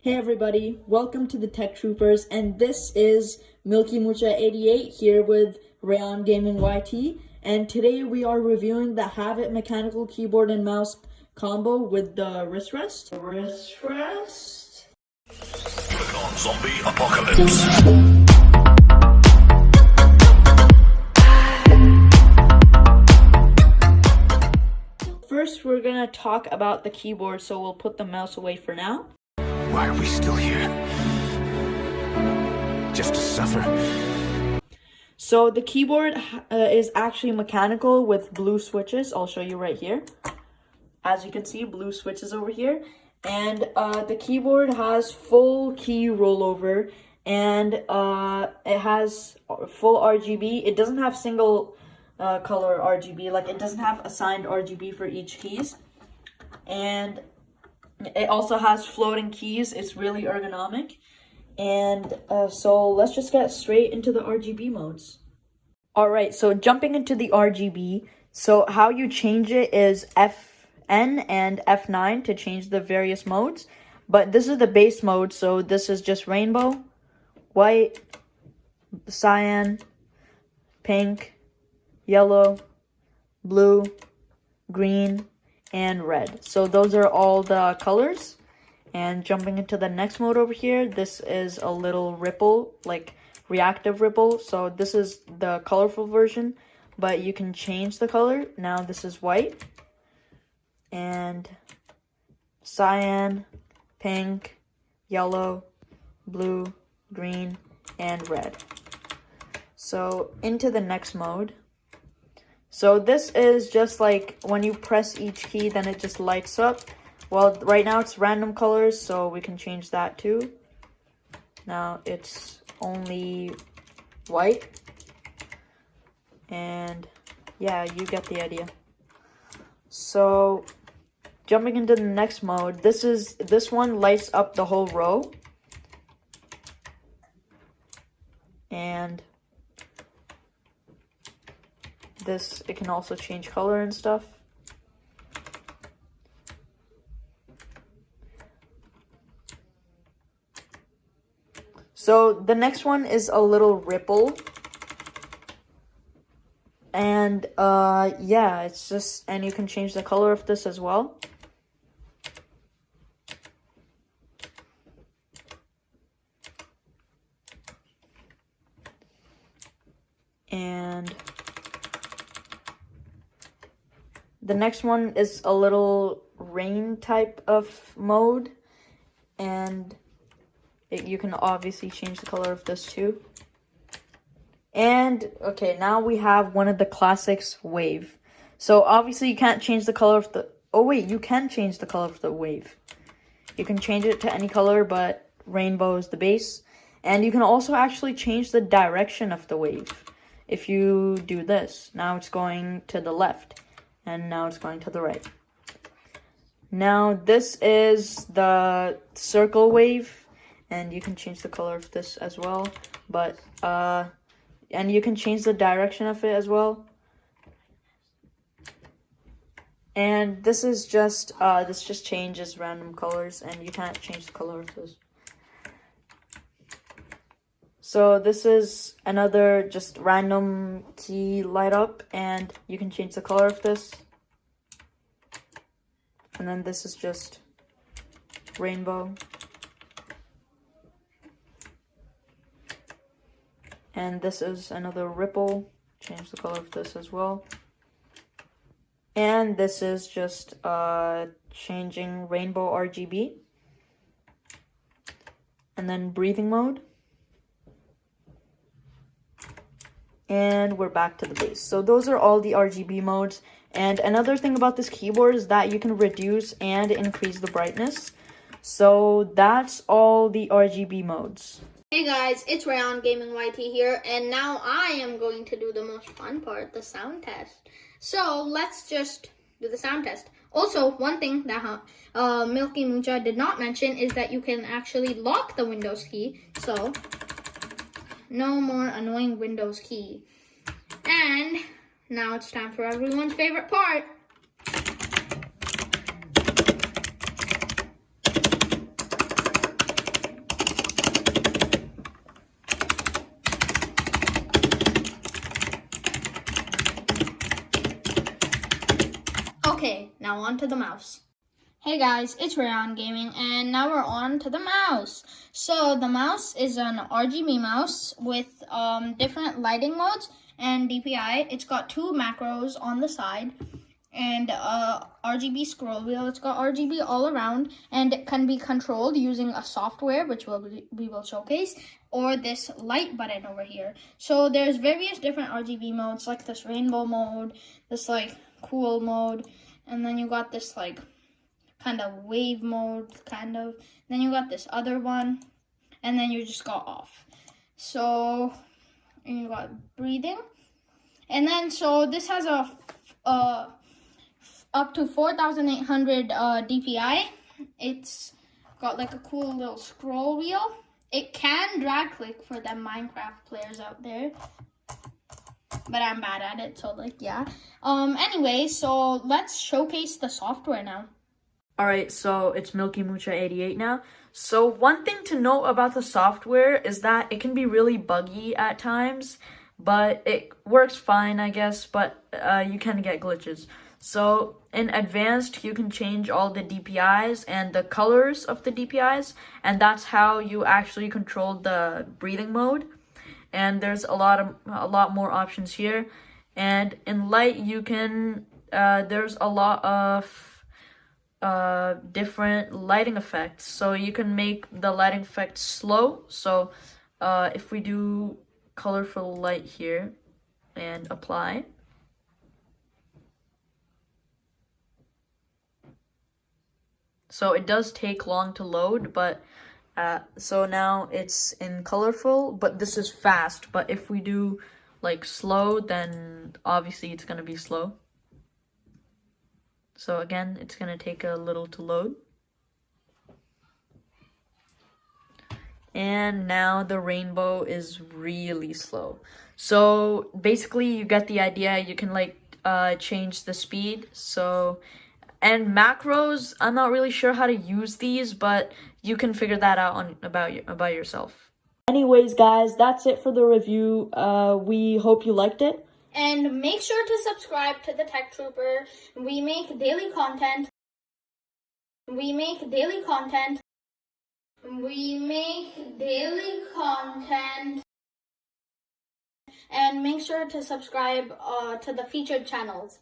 Hey everybody, welcome to the Tech Troopers, and this is Milky Mucha 88 here with Rayon Gaming YT, and today we are reviewing the HAVIT mechanical keyboard and mouse combo with the wrist rest. Wrist rest. Click on Zombie Apocalypse. First, we're gonna talk about the keyboard, so we'll put the mouse away for now. Why are we still here? Just to suffer? So the keyboard is actually mechanical with blue switches. I'll show you right here. As you can see, blue switches over here. And the keyboard has full key rollover, and it has full RGB. It doesn't have single color RGB, like it doesn't have assigned RGB for each keys. And it also has floating keys. It's really ergonomic. And so let's just get straight into the RGB modes. Alright, so jumping into the RGB. So how you change it is FN and F9 to change the various modes. But this is the base mode, so this is just rainbow, white, cyan, pink, yellow, blue, green, and red. So those are all the colors. And jumping into the next mode over here, this is a little ripple, like reactive ripple. So this is the colorful version, but you can change the color. Now this is white and cyan, pink, yellow, blue, green, and red. So into the next mode. So this is just like when you press each key, then it just lights up. Well, right now it's random colors, so we can change that too. Now it's only white. And yeah, you get the idea. So jumping into the next mode, this one lights up the whole row. And this, it can also change color and stuff. So the next one is a little ripple. And yeah, it's just, and you can change the color of this as well. And the next one is a little rain type of mode, and you can obviously change the color of this too. And okay, now we have one of the classics, wave. So obviously you can't change the color of the, oh wait, you can change the color of the wave. You can change it to any color, but rainbow is the base. And you can also actually change the direction of the wave. If you do this, now it's going to the left. And now it's going to the right. Now this is the circle wave, and you can change the color of this as well. But and you can change the direction of it as well. And this is just this just changes random colors, and you can't change the color of this. So this is another just random key light up, and you can change the color of this. And then this is just rainbow. And this is another ripple. Change the color of this as well. And this is just changing rainbow RGB. And then breathing mode. And we're back to the base. So those are all the RGB modes. And another thing about this keyboard is that you can reduce and increase the brightness. So that's all the RGB modes. Hey guys, it's Rayon Gaming YT here, and now I am going to do the most fun part, the sound test. So let's just do the sound test. Also, one thing that Milky Mucha did not mention is that you can actually lock the Windows key. So no more annoying Windows key. And now it's time for everyone's favorite part. Now on to the mouse. Hey guys, it's Rayon Gaming, and now we're on to the mouse. So the mouse is an RGB mouse with different lighting modes and DPI. It's got 2 macros on the side and RGB scroll wheel. It's got RGB all around, and it can be controlled using a software, which we will showcase, or this light button over here. So there's various different RGB modes, like this rainbow mode, this like cool mode, and then you got this like kind of wave mode, kind of. Then you got this other one, and then you just got off. So, and you got breathing. And then, so this has a up to 4,800 DPI. It's got like a cool little scroll wheel. It can drag click for them Minecraft players out there, but I'm bad at it, so like, yeah. Anyway, so let's showcase the software now. Alright, so it's Milky Mucha 88 now. So one thing to note about the software is that it can be really buggy at times, but it works fine, I guess, but you can get glitches. So in advanced, you can change all the DPIs and the colors of the DPIs, and that's how you actually control the breathing mode. And there's a lot more options here. And in light, you can there's a lot of different lighting effects, so you can make the lighting effect slow. So if we do colorful light here and apply, so it does take long to load, but so now it's in colorful, but this is fast. But if we do like slow, then obviously it's gonna be slow. So again, it's gonna take a little to load. And now the rainbow is really slow. So basically you get the idea. You can like change the speed. So, and macros, I'm not really sure how to use these, but you can figure that out about yourself. Anyways guys, that's it for the review. We hope you liked it. And make sure to subscribe to the Tech Trooper. We make daily content. And make sure to subscribe to the featured channels.